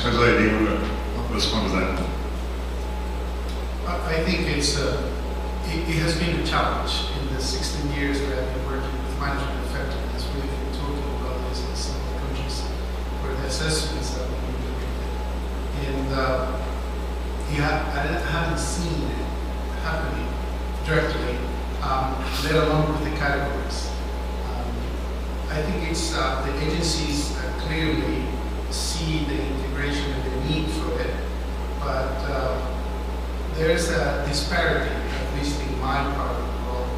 Jose, do you want to respond to that? I think it has been a challenge in the 16 years that I've been working with management effectiveness. We've been talking about this in some of the countries where the assessments that we've been doing. And I haven't seen it happening directly, let alone with the categories. I think it's the agencies clearly see the integration and the need for it, but there's a disparity, at least in my part of the world,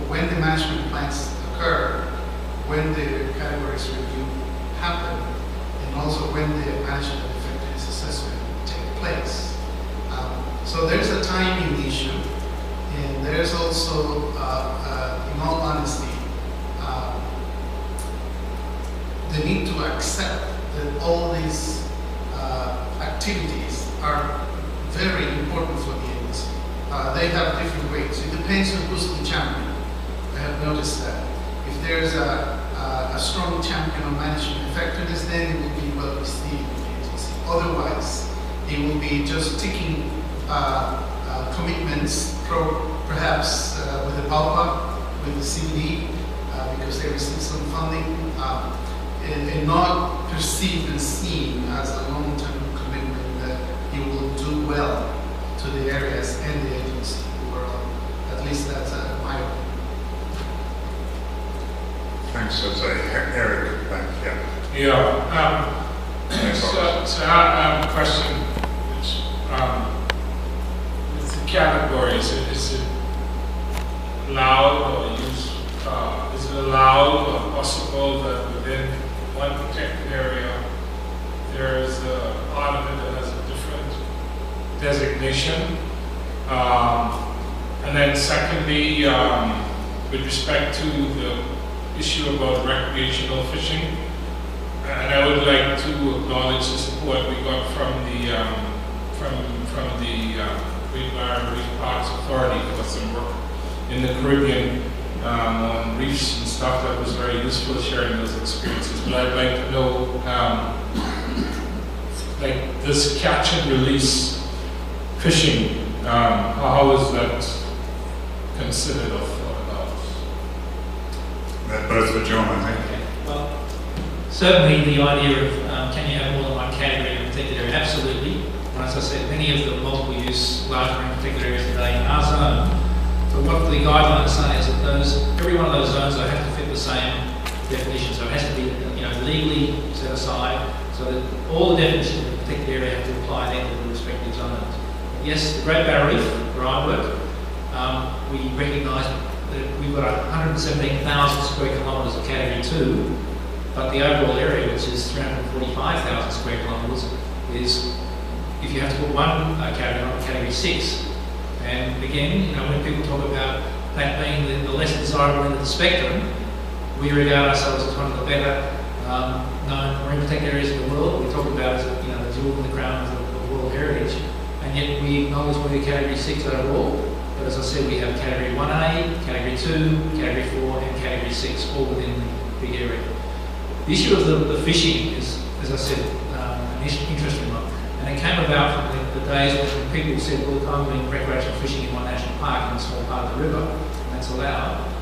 when the management plans occur, when the categories review happen, and also when the management effectiveness assessment take place. So there's a timing issue, and there's also, in all honesty, the need to accept that all these activities are very important for the agency. They have different weights. It depends on who's the champion. I have noticed that. If there's a strong champion of management effectiveness, then it will be well received in the agency. Otherwise, it will be just ticking commitments, perhaps with the PALPA, with the CBD, because they receive some funding, and not perceived and seen as a long-term commitment that you will do well to the areas and the agency overall. At least that's my opinion. Thanks, Jose. Eric, back, yeah. Yeah. So I have a question. It's the categories. Is it allowed or used? Is it allowed or possible that within one protected area there is a part of it that has a different designation? And then secondly, with respect to the issue about recreational fishing, and I would like to acknowledge the support we got from the Great Barrier Reef Parks Authority for some work in the Caribbean on reefs and stuff. That was very useful, sharing those experiences. But I'd like to know, like this catch and release fishing, how is that considered or thought about? They're both for John, I think. Okay. Well, certainly the idea of can you have more than one category in a particular area? Absolutely. And as I said, many of the multiple-use large marine particular areas today are zoned. But what the guidelines say is that every one of those zones have to fit the same definition. So it has to be, legally set aside, so that all the definitions of a particular area have to apply then to the respective zones. Yes, the Great Barrier Reef, where I work, we recognise that we've got 117,000 square kilometres of Category 2, but the overall area, which is 345,000 square kilometres, is, if you have to put one category on Category 6. And again, when people talk about that being the less desirable end of the spectrum, we regard ourselves as one of the better known marine protected areas in the world. We talk about it as the jewel in the crown of World Heritage, and yet we acknowledge we're Category 6 overall. But as I said, we have Category 1A, Category 2, Category 4, and Category 6, all within the big area. The issue of the fishing is, as I said, an interesting one. And it came about from the days when people said, well, I'm doing recreational fishing in my national park in a small part of the river, and that's allowed.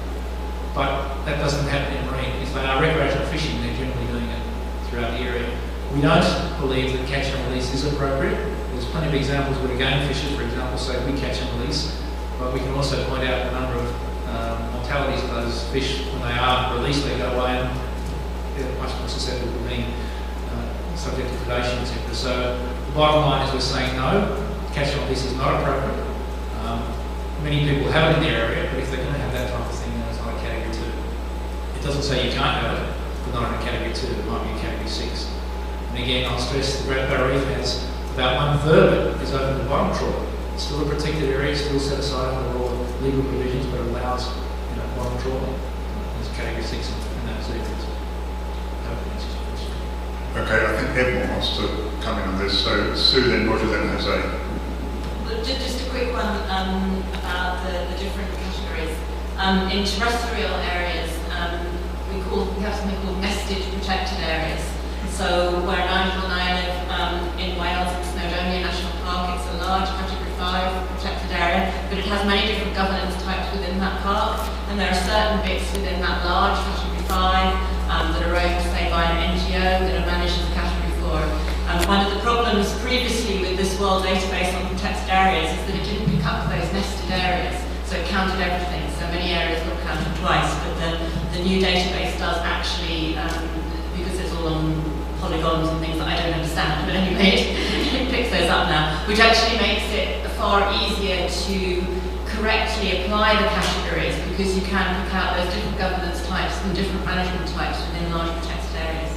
But that doesn't happen in marine. If they are recreational fishing, they're generally doing it throughout the area. We don't believe that catch and release is appropriate. There's plenty of examples where game fishers, for example, say we catch and release, but we can also point out the number of mortalities of those fish when they are released. They go away and they're much more susceptible to being subject to predation, etc. So the bottom line is we're saying no, catch and release is not appropriate. Many people have it in their area, but if they're going to have that type of thing, then it's not a Category 2. It doesn't say you can't have it, but not in a Category 2, it might be a Category 6. And again, I'll stress the Great Barrier Reef has about 1/3 of it is open to bottom trawl. It's still a protected area, still set aside under all the legal provisions, but it allows bottom trawling. It's Category 6 in those areas. Okay, I think everyone wants to come in on this. So Sue, then Roger, then Jose. Just a quick one about the different categories. In terrestrial areas, we have something called nested protected areas. So where Nigel and I live in Wales, in Snowdonia National Park, it's a large Category 5 protected area, but it has many different governance types within that park, and there are certain bits within that large Category 5 that are owned, say, by an NGO that are managed as Category 4. One of the problems previously with this world database on protected areas is that it didn't pick up those nested areas, so it counted everything. So many areas got counted twice, but the new database does actually, because it's all on polygons and things that I don't understand, but anyway, it picks those up now, which actually makes it far easier to correctly apply the categories, because you can pick out those different governance types and different management types within large protected areas.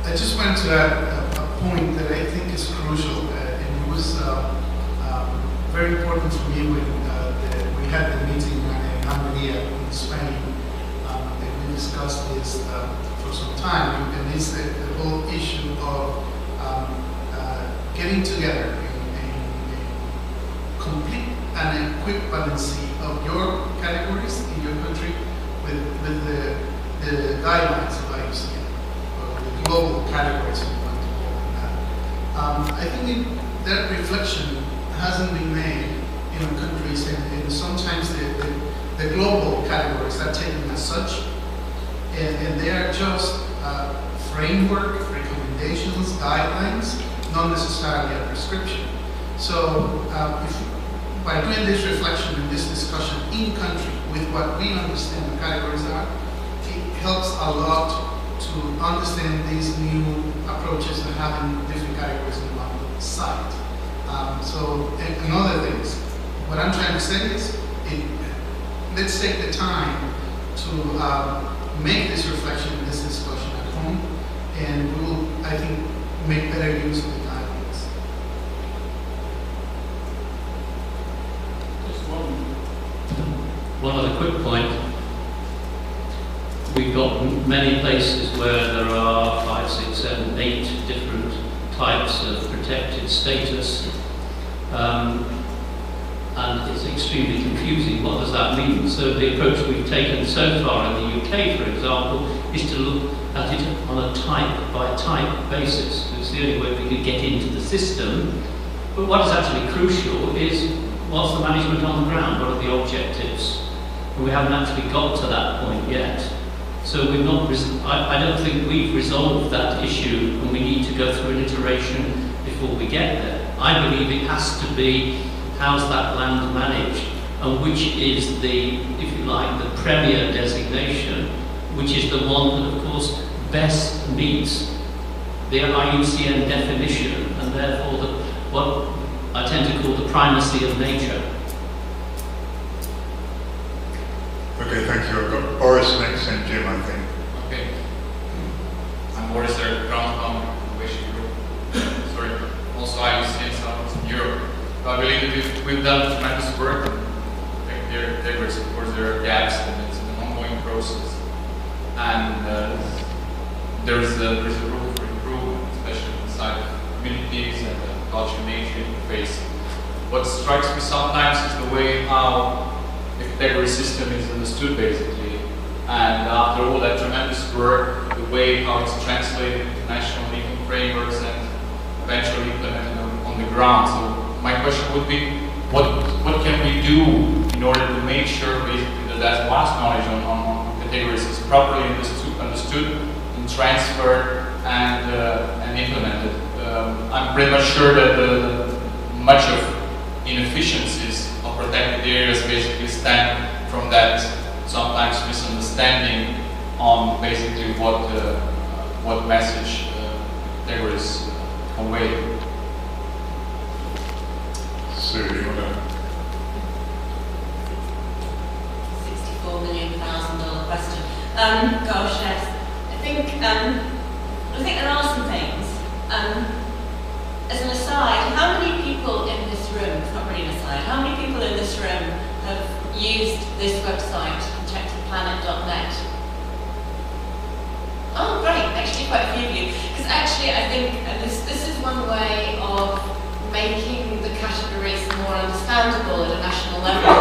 I just want to add a point that I think is crucial, and it was very important for me when we had the meeting in Almeria in Spain, and we discussed this for some time, and it's the whole issue of getting together a complete and equivalency of your categories in your country with the guidelines of IUCN. Global categories, if you want to call them that. I think that reflection hasn't been made in our countries, and sometimes the global categories are taken as such, and they are just framework, recommendations, guidelines, not necessarily a prescription. So by doing this reflection and this discussion in country with what we understand the categories are, it helps a lot to understand these new approaches and having different categories in one site. And other things. What I'm trying to say is, let's take the time to make this reflection and this discussion at home, and we will, I think, make better use of the guidelines. Just one other quick point. We've got many places where there are 5, 6, 7, 8 different types of protected status, and it's extremely confusing. What does that mean? So the approach we've taken so far in the UK, for example, is to look at it on a type-by-type basis. It's the only way we can get into the system. But what is actually crucial is, what's the management on the ground? What are the objectives? And we haven't actually got to that point yet. So we've not. I don't think we've resolved that issue, and we need to go through an iteration before we get there. I believe it has to be, how's that land managed, and which is the, if you like, the premier designation, which is the one that, of course, best meets the IUCN definition, and therefore what I tend to call the primacy of nature. Okay, thank you. I've got Boris next and Jim, I think. Okay. I'm Boris, the ground founder of Fishing Group. Sorry. Also, IUCN Southeastern Europe. I believe that we've done tremendous work. Of course, there are gaps, and it's an ongoing process. And there's a room for improvement, especially inside communities and the culture-nature interface. What strikes me sometimes is the way how the category system is understood, basically, and after all that tremendous work, the way how it's translated into national legal frameworks and eventually implemented on the ground. So my question would be, what can we do in order to make sure, basically, that vast knowledge on categories is properly understood and transferred and implemented? I'm pretty much sure that much of inefficiencies of protected areas basically stem from that sometimes misunderstanding on basically what message categories convey. Sue, you want to? $64 million question. Gosh, yes. I think there are some things. As an aside, how many people in this room, it's not really an aside, how many people in this room have used this website, protectedplanet.net? Oh, great, actually quite a few of you. Because actually I think this is one way of making the categories more understandable at a national level.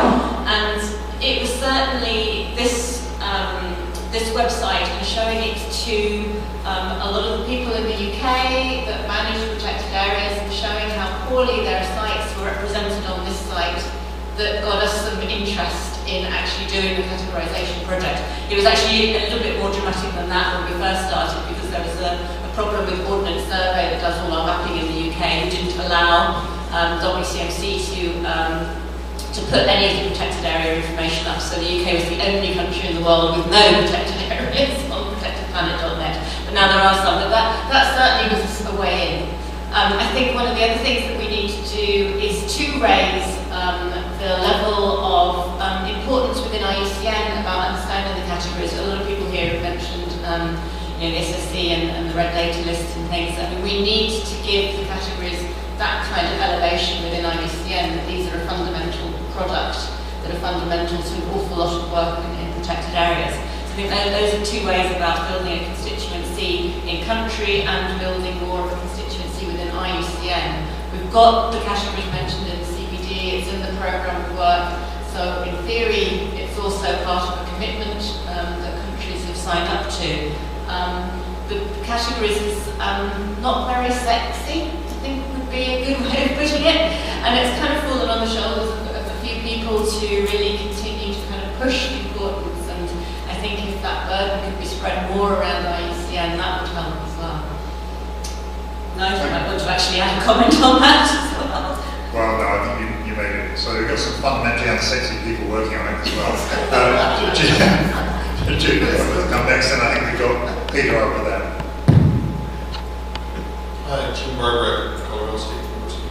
And it was certainly, this this website and showing it to a lot of the people in the UK that manage protected areas, and showing how poorly their sites were represented on this site, that got us some interest in actually doing the categorisation project. It was actually a little bit more dramatic than that when we first started, because there was a problem with Ordnance Survey that does all our mapping in the UK, who didn't allow WCMC to put any of the protected area information up. So the UK was the only country in the world with no protected areas on protectedplanet.net. But now there are some, but that certainly was a way in. I think one of the other things that we need to do is to raise the level of importance within IUCN about understanding the categories. A lot of people here have mentioned the SSC and the red data lists and things. I mean, we need to give the categories that kind of elevation within IUCN, that these are a fundamental product, that are fundamental to an awful lot of work in protected areas. So I think those are two ways about building a constituency in country and building more of a constituency within IUCN. We've got the categories mentioned in the CPD, it's in the programme of work, so in theory it's also part of a commitment that countries have signed up to. The categories is not very sexy, I think would be a good way of putting it, and it's kind of fallen on the shoulders of a few people to really continue to kind of push the importance, and I think if that burden could be spread more around IUCN, that would help as well. Nigel might want to actually add a comment on that as well. Well, no, I think you made it. So we've got some fundamentally unsexy people working on it as well. Judy will come next, and I think we've got Peter over there. Hi, Jim Barber at Colorado State University.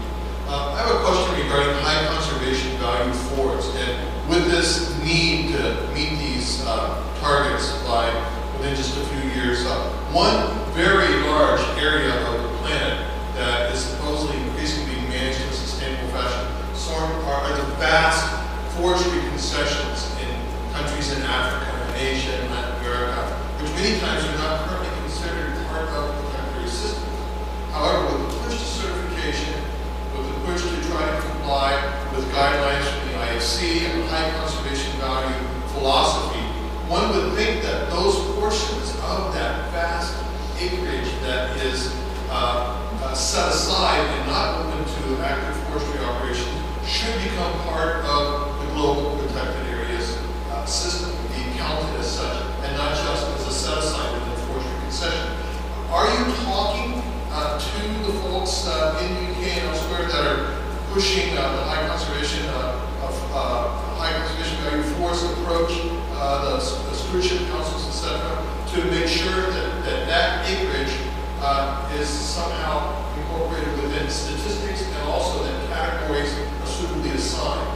I have a question regarding high conservation value forests, and with this need to meet these targets by within just a few years, one very large area of the planet that is supposedly increasingly being managed in a sustainable fashion are the vast forestry concessions in countries in Africa and Asia and Latin America, which many times are not currently considered part of the country system. However, with the push to certification, with the push to try to comply with guidelines from the IFC and the high conservation value philosophy, one would think that those portions of that vast acreage that is set aside and not open to active forestry operations should become part of the global protected areas system, be counted as such, and not just as a set aside within forestry concession. Are you talking to the folks in the UK and elsewhere that are pushing the high conservation value forest approach, the stewardship councils, etc., to make sure that acreage is somehow incorporated within statistics, and also that categories are suitably assigned?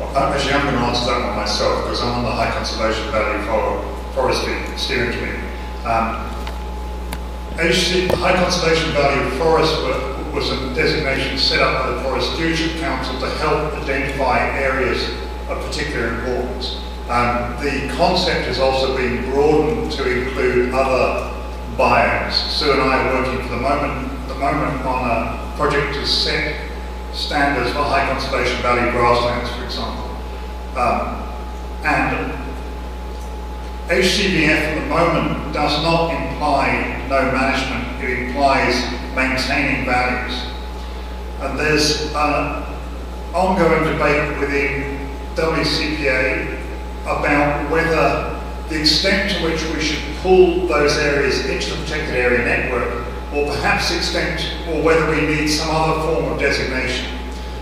Well, actually, I'm going to answer that one myself, because I'm on the High Conservation Value Forestry Steering Committee. High Conservation Value Forest was a designation set up by the Forest Stewardship Council to help identify areas of particular importance. The concept has also been broadened to include other biomes. Sue and I are working for the moment on a project to set standards for high conservation value grasslands, for example. And HCVF at the moment does not imply no management, it implies maintaining values. And there's an ongoing debate within WCPA about whether the extent to which we should pull those areas into the protected area network, or perhaps or whether we need some other form of designation.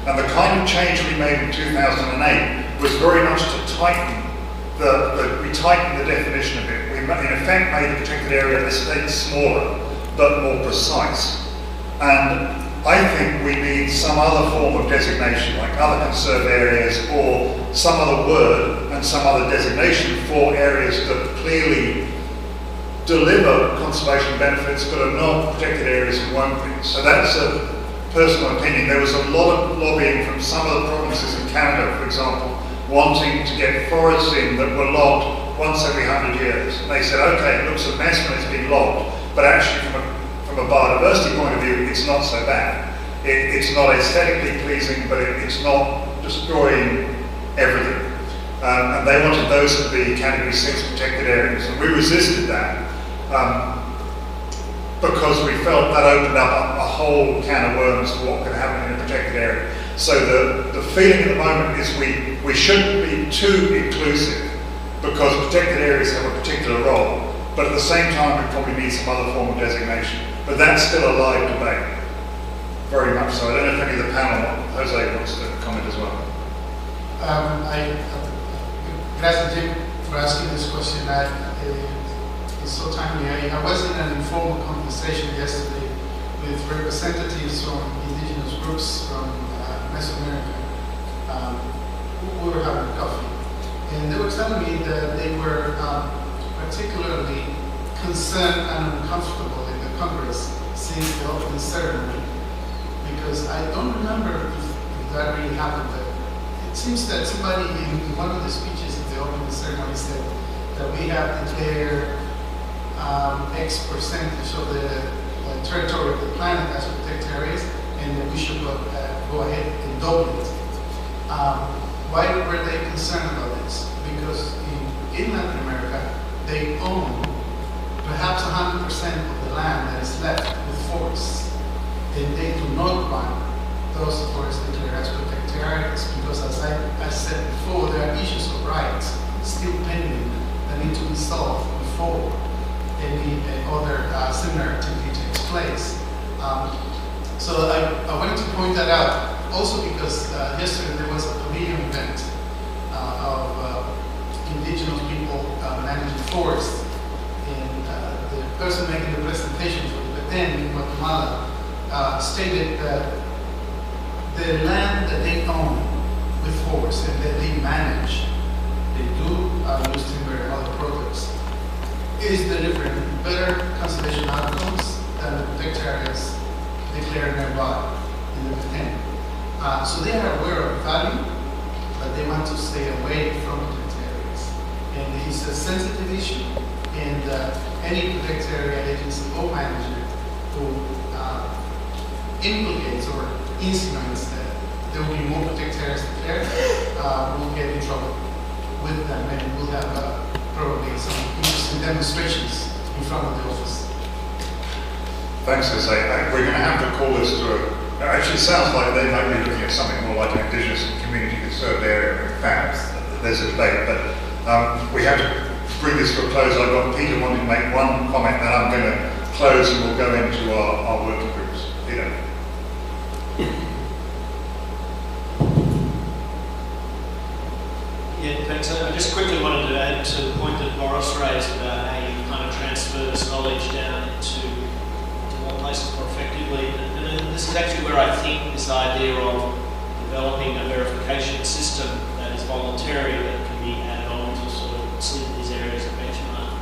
And the kind of change we made in 2008 was very much to tighten we tightened the definition of it. We, in effect, made the protected area estate smaller, but more precise. And I think we need some other form of designation, like other conserved areas, or some other word and some other designation for areas that clearly deliver conservation benefits but are not protected areas and won't be. So that's a personal opinion. There was a lot of lobbying from some of the provinces in Canada, for example, wanting to get forests in that were logged once every 100 years. And they said, okay, it looks a mess when it's been logged, but actually from a biodiversity point of view, it's not so bad. It's not aesthetically pleasing, but it's not destroying everything. and they wanted those to be Category 6 protected areas, and we resisted that because we felt that opened up a whole can of worms for what could happen in a protected area. So the feeling at the moment is we shouldn't be too inclusive because protected areas have a particular role, but at the same time we probably need some other form of designation. But that's still a live debate, very much so. I don't know if any of the panel, Jose wants to comment as well. Gracias, Jim, for asking this question. It's so timely. I was in an informal conversation yesterday with representatives from indigenous groups from Mesoamerica. We were having coffee, and they were telling me that they were particularly concerned and uncomfortable in the Congress since the opening ceremony, because I don't remember if that really happened. But it seems that somebody in one of the speeches at the opening ceremony said that we have declared X percentage of the territory of the planet as protected areas, and that we should go ahead and double it. Why were they concerned about this? Because in Latin America, they own perhaps 100% of the land that is left with forests, and they do not want those forests declared as protected areas because, as I said before, there are issues of rights still pending that need to be solved before any other similar activity takes place. So I wanted to point that out, also because yesterday there was a pavilion event of indigenous people managing forests, and the person making the presentation for the Petén in Guatemala stated that the land that they own with forests and that they manage, they do use timber and other products, is delivering better conservation outcomes than the protected areas declared nearby in the Petén. So they are aware of the value, but they want to stay away from protected areas. And it's a sensitive issue, and any protected area agency or manager who implicates or insinuates that there will be more protected areas declared will get in trouble with them, and we'll have probably some interesting demonstrations in front of the office. Thanks, Jose. We're going to have to call this to a... Actually, it sounds like they might be looking at something more like an indigenous community conserved area. In fact, there's a debate, but we have to bring this to a close. I've got Peter wanting to make one comment, and I'm going to close and we'll go into our working groups. Peter. Yeah, thanks. I just quickly wanted to add to the point that Boris raised about how you kind of transfer this knowledge down into more places more effectively. And this is actually where I think this idea of developing a verification system that is voluntary, that can be added on to sort of see these areas of benchmark,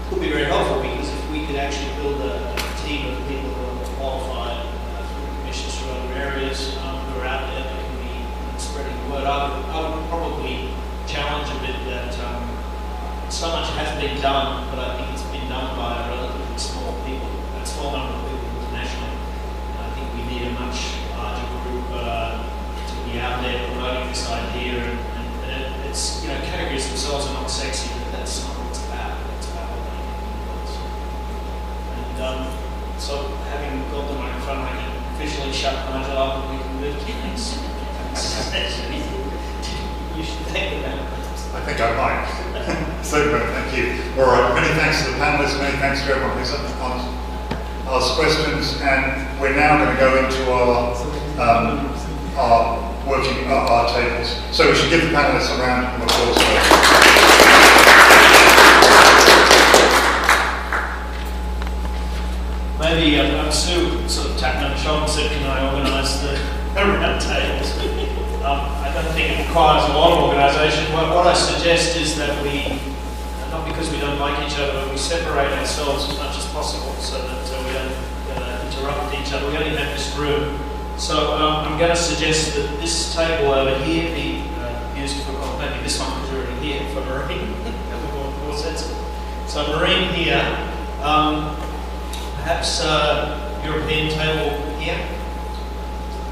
could be very helpful, because if we could actually build a team of people who are qualified through commissions through other areas who are out there that can be spreading the word, I would probably challenge a bit that so much has been done, but I think it's been done by a relatively small number of people internationally. And I think we need a much larger group to be out there promoting this idea. And it's, categories themselves are not sexy, but that's not what it's about. It's about what they can. And so, having got the microphone, I can officially shut Nigel up and we can move to things. You should think about it. I think I might. Super, thank you. All right, many thanks to the panelists, many thanks to everyone who's asked questions, and we're now going to go into our tables. So we should give the panelists a round of applause first. Maybe Sue sort of tapped me on the shoulder and said, can I organise the round tables? I don't think it requires a lot of organisation. What I suggest is that we, not because we don't like each other, but we separate ourselves as much as possible so that we don't interrupt each other. We only have this room. So I'm going to suggest that this table over here be used for, maybe this one because we're already here, for marine. That would be more sensible. So marine here, perhaps European table here.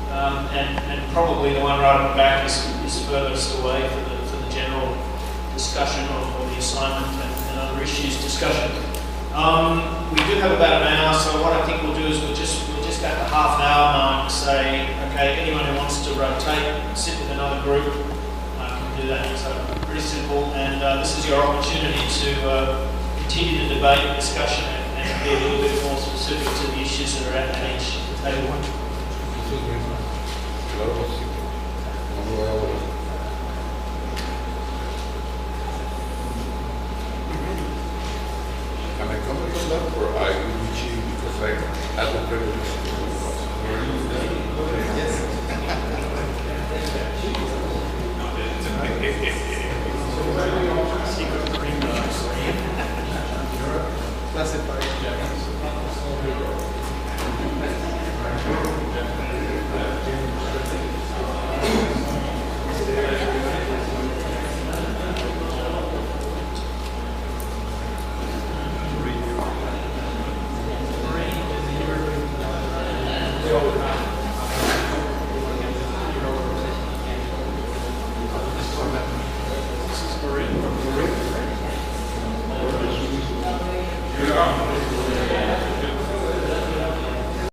And probably the one right at the back is furthest away for the the general discussion or the assignment and other issues discussion. We do have about an hour, so what I think we'll do is we'll just at the half an hour mark say, okay, anyone who wants to rotate, sit with another group, can do that. So pretty simple, and this is your opportunity to continue the debate, discussion, and be a little bit more specific to the issues that are at each table. Can I comment on that, or I will be cheating because I had the privilege to do Yes. Classified. Yeah.